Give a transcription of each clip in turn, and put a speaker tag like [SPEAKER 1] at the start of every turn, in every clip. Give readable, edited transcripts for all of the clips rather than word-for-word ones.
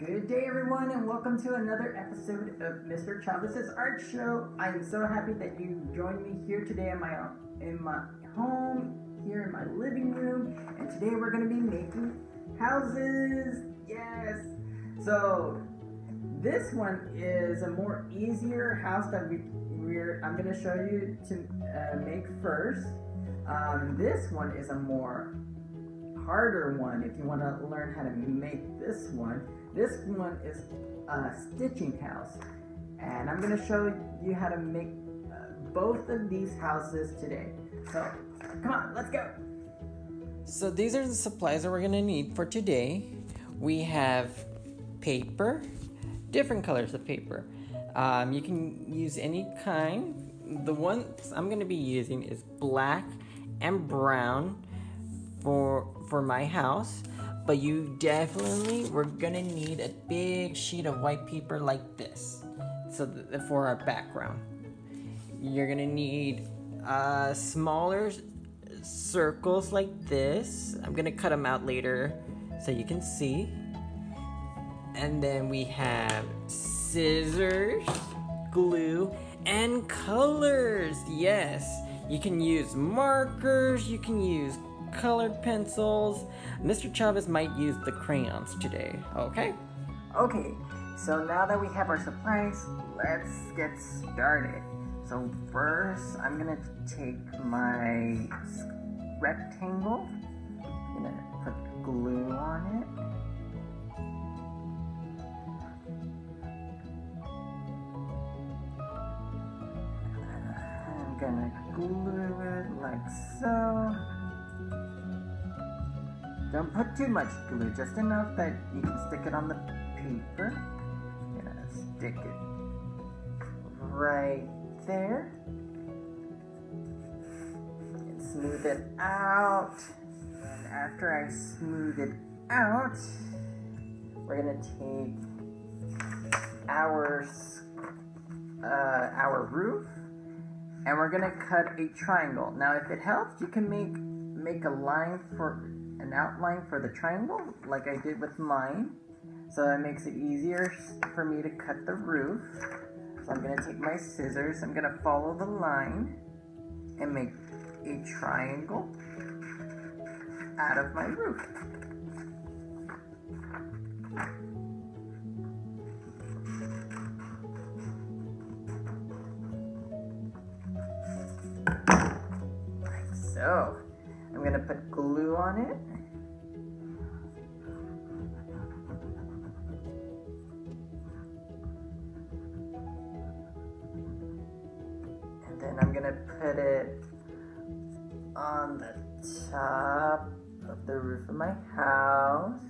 [SPEAKER 1] Good day, everyone, and welcome to another episode of Mr. Chavez's Art Show. I am so happy that you joined me here today in my home, here in my living room, and today we're going to be making houses. Yes! So this one is a more easier house that I'm going to show you to make first. This one is a more harder one if you want to learn how to make this one. This one is a stitching house, and I'm going to show you how to make both of these houses today. So come on, let's go.
[SPEAKER 2] So these are the supplies that we're going to need for today. We have paper, different colors of paper. You can use any kind. The ones I'm going to be using is black and brown for my house, but you we're gonna need a big sheet of white paper like this, so for our background. You're gonna need smaller circles like this. I'm gonna cut them out later so you can see. And then we have scissors, glue, and colors. Yes, you can use markers, you can use colored pencils. Mr. Chavez might use the crayons today, okay?
[SPEAKER 1] Okay, so now that we have our supplies, let's get started. So first, I'm gonna take my rectangle, I'm gonna put glue on it. I'm gonna glue it like so. Don't put too much glue, just enough that you can stick it on the paper. I'm gonna stick it right there. And smooth it out. And after I smooth it out, we're gonna take our roof, and we're gonna cut a triangle. Now, if it helps, you can make a line for an outline for the triangle like I did with mine, so that makes it easier for me to cut the roof. So I'm going to take my scissors, I'm going to follow the line and make a triangle out of my roof. Like so. I'm going to put glue on it. And then I'm going to put it on the top of the roof of my house.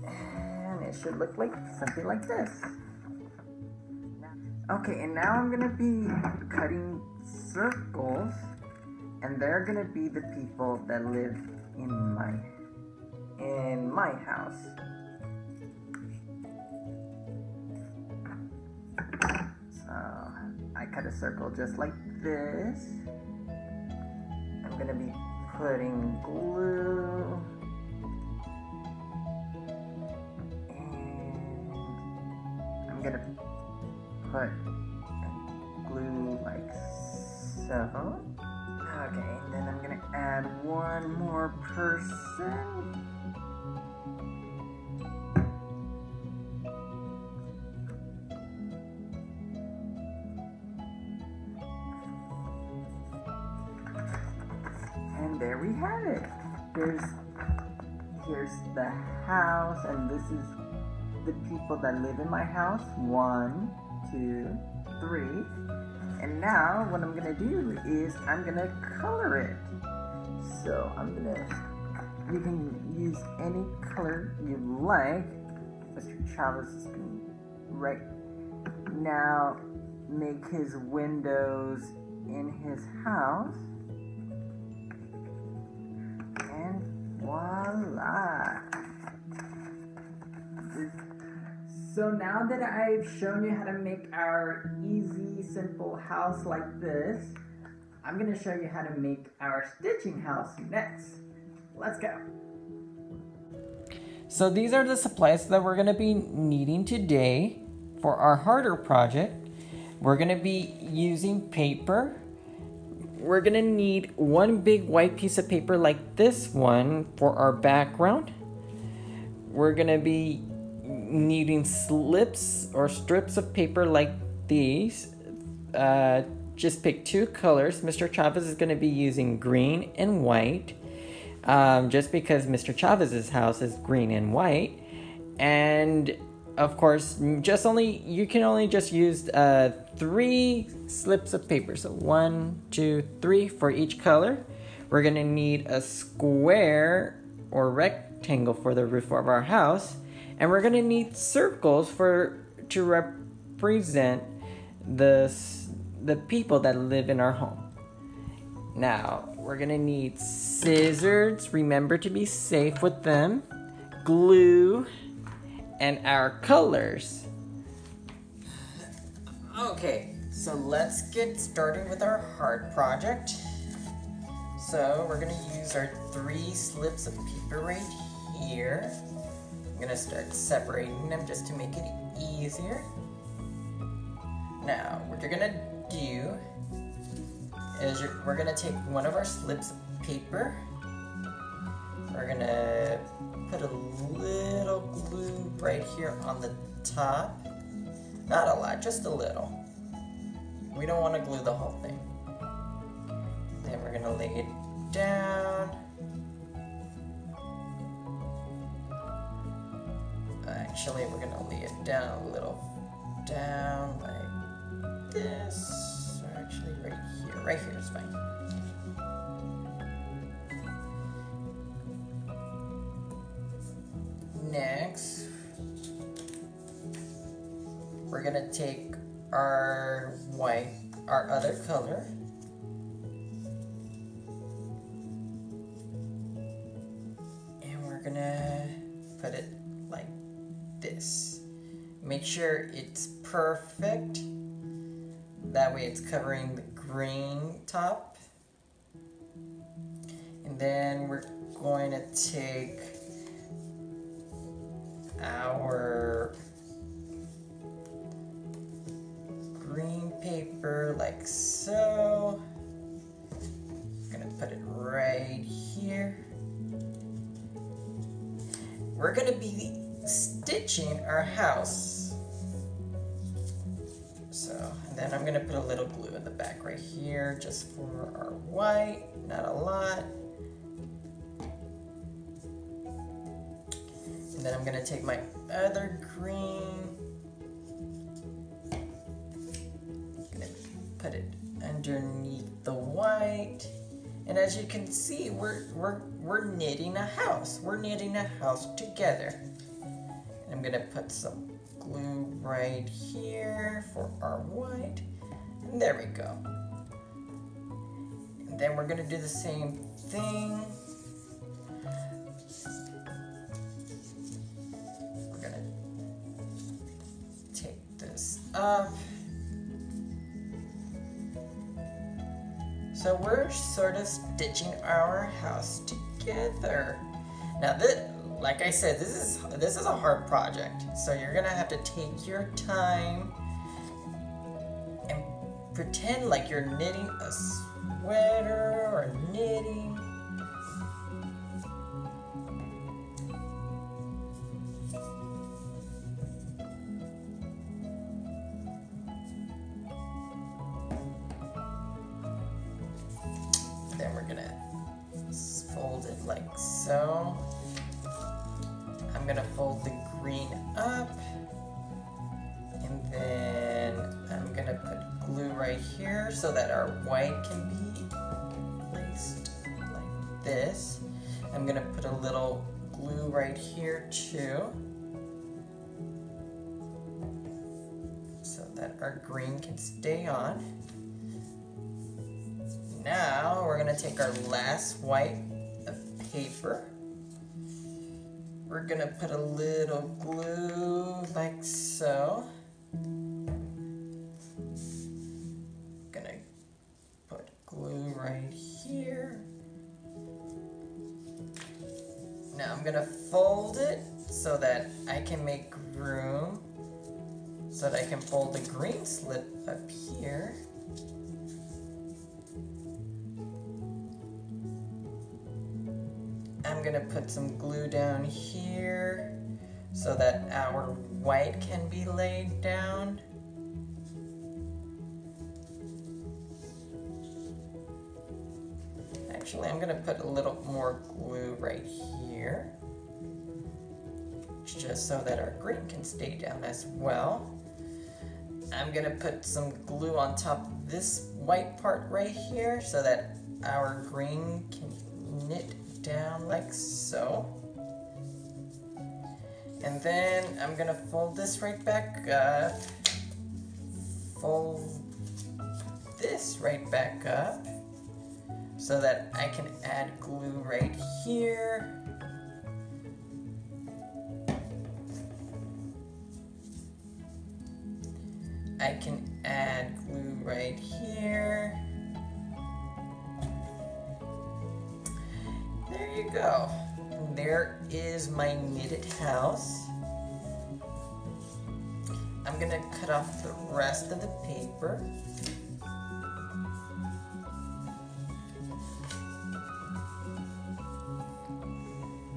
[SPEAKER 1] And it should look like something like this. Okay, and now I'm gonna be cutting circles, and they're gonna be the people that live in my house. So I cut a circle just like this. I'm gonna be putting glue, and I'm gonna put glue like so. Okay, and then I'm gonna add one more person. And there we have it. Here's the house, and this is the people that live in my house. 1, 2, 3. And now what I'm gonna do is I'm gonna color it. So you can use any color you like. Mr. Chavez is gonna right now make his windows in his house. And voila! So now that I've shown you how to make our easy, simple house like this, I'm going to show you how to make our stitching house next. let's go.
[SPEAKER 2] So these are the supplies that we're going to be needing today for our harder project. We're going to be using paper. We're going to need one big white piece of paper like this one for our background. We're going to be needing slips or strips of paper like these. Just pick two colors. Mr. Chavez is going to be using green and white. Just because Mr. Chavez's house is green and white, and of course, you can only just use 3 slips of paper. So 1, 2, 3 for each color. We're gonna need a square or rectangle for the roof of our house, and we're gonna need circles to represent the people that live in our home. Now, we're gonna need scissors, remember to be safe with them, glue, and our colors. Okay, so let's get started with our heart project. So, we're gonna use our 3 slips of paper right here. I'm gonna start separating them just to make it easier. Now, what you're gonna do is we're gonna take one of our slips of paper. We're gonna put a little glue right here on the top. Not a lot, just a little. We don't want to glue the whole thing. Then we're gonna lay it down. Actually, we're gonna lay it down a little down like this. Actually, right here. Right here is fine. Next, we're gonna take our other color, and we're gonna put it like this. Make sure it's perfect. That way it's covering the green top. And then we're going to take our green paper like so. I'm gonna put it right here. We're gonna be stitching our house. So, and then I'm gonna put a little glue in the back right here just for our white, not a lot. And then I'm gonna take my other green, gonna put it underneath the white. And as you can see, we're knitting a house. We're knitting a house together. And I'm gonna put some glue right here for our white. And there we go. And then we're gonna do the same thing. We're gonna take this up. So we're sort of stitching our house together. Now this, like I said, this is a hard project. So you're gonna have to take your time and pretend like you're knitting a sweater or knitting. Then we're gonna fold it like so. I'm gonna fold the green up, and then I'm gonna put glue right here so that our white can be placed like this. I'm gonna put a little glue right here too, so that our green can stay on. Now we're gonna take our last white of paper. We're gonna put a little glue like so. Gonna put glue right here. Now I'm gonna fold it so that I can make room, so that I can fold the green slip up here. I'm gonna put some glue down here so that our white can be laid down. Actually, I'm gonna put a little more glue right here, just so that our green can stay down as well. I'm gonna put some glue on top of this white part right here so that our green can knit down like so. And then I'm gonna fold this right back up, fold this right back up so that I can add glue right here. I can add glue right here. There you go. There is my knitted house. I'm gonna cut off the rest of the paper.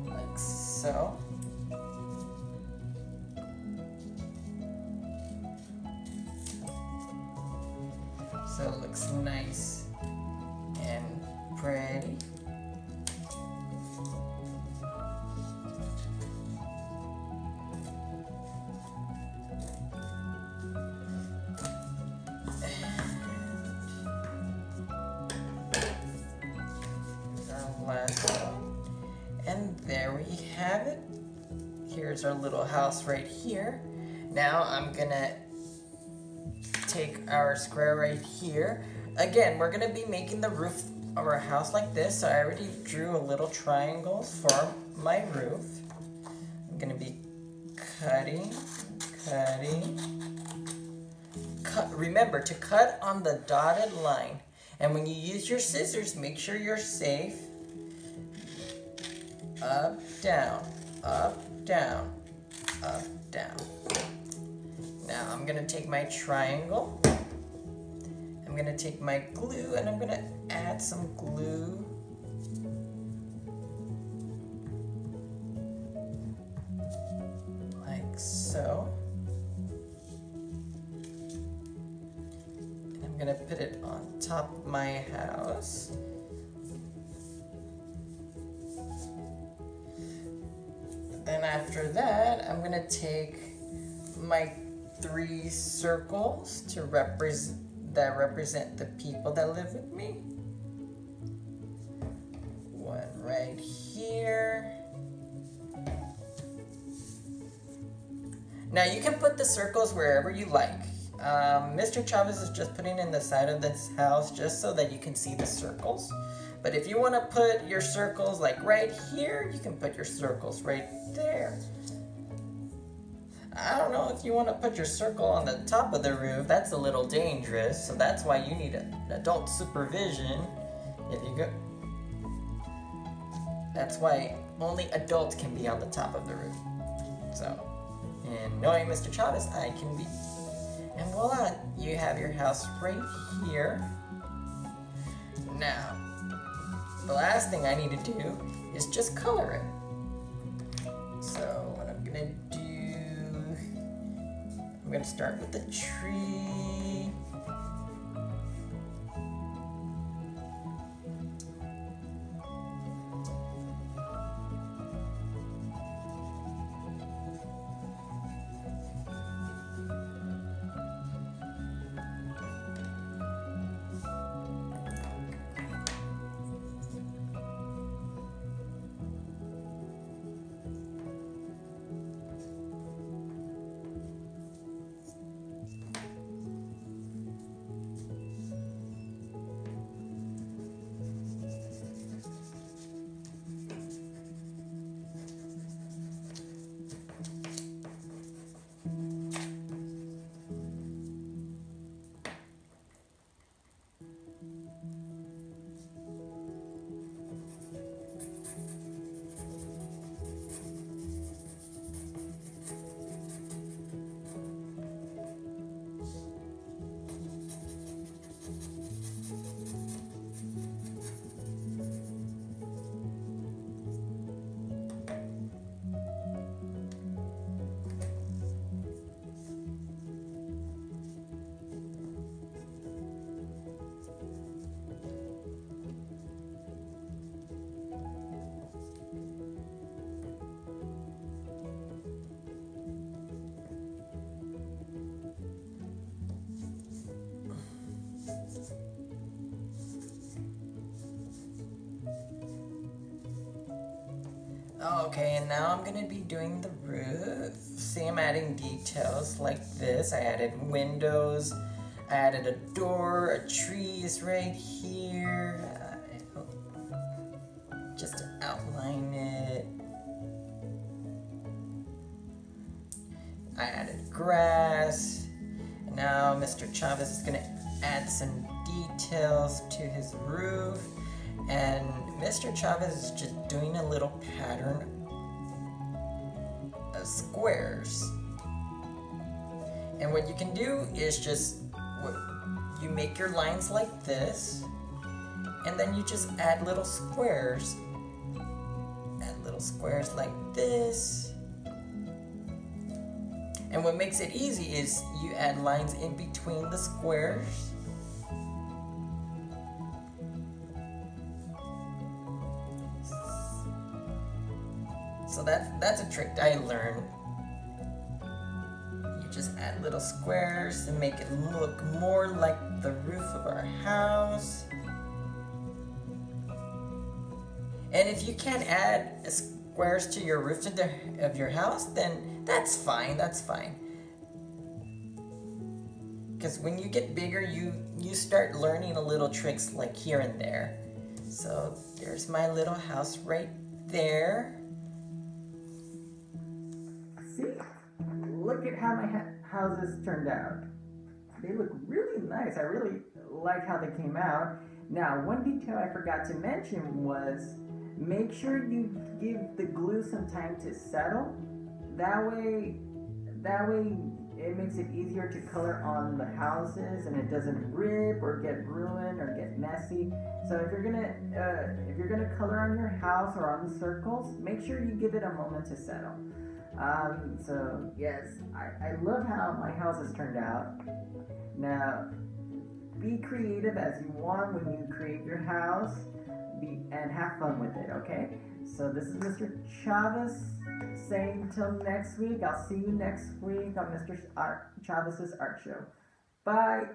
[SPEAKER 2] Like so. So it looks nice and pretty. Last one. And there we have it. Here's our little house right here. Now I'm gonna take our square right here. Again, we're gonna be making the roof of our house like this, so I already drew a little triangles for my roof. I'm gonna be cutting. Remember to cut on the dotted line. And when you use your scissors, make sure you're safe. Up, down, up, down, up, down. Now I'm gonna take my triangle. I'm gonna take my glue and I'm gonna add some glue. Like so. And I'm gonna put it on top of my house. Then after that, I'm gonna take my 3 circles to represent the people that live with me. One right here. Now you can put the circles wherever you like. Mr. Chavez is just putting in the side of this house just so that you can see the circles. But if you want to put your circles like right here, you can put your circles right there. I don't know if you want to put your circle on the top of the roof. That's a little dangerous, so that's why you need adult supervision. If you go, that's why only adults can be on the top of the roof. So, and knowing Mr. Chavez, I can be. And voila, you have your house right here. Now, the last thing I need to do is just color it. So what I'm gonna do, I'm gonna start with the tree. Okay, and now I'm gonna be doing the roof. See, I'm adding details like this. I added windows, I added a door, a tree is right here. Just to outline it. I added grass. And now Mr. Chavez is gonna add some details to his roof. And Mr. Chavez is just doing a little pattern of squares. And what you can do is just, you make your lines like this, and then you just add little squares. Add little squares like this. And what makes it easy is you add lines in between the squares. So that's a trick I learned. You just add little squares and make it look more like the roof of our house. And if you can't add squares to your roof of your house, then that's fine, Because when you get bigger, you start learning a little tricks like here and there. So there's my little house right there.
[SPEAKER 1] See, look at how my houses turned out. They look really nice. I really like how they came out. Now, one detail I forgot to mention was make sure you give the glue some time to settle. That way it makes it easier to color on the houses and it doesn't rip or get ruined or get messy. So if you're gonna color on your house or on the circles, make sure you give it a moment to settle. So yes, I love how my house has turned out. Now, be creative as you want when you create your house, and have fun with it, okay? So this is Mr. Chavez saying till next week. I'll see you next week on Mr. Chavez's Art Show. Bye.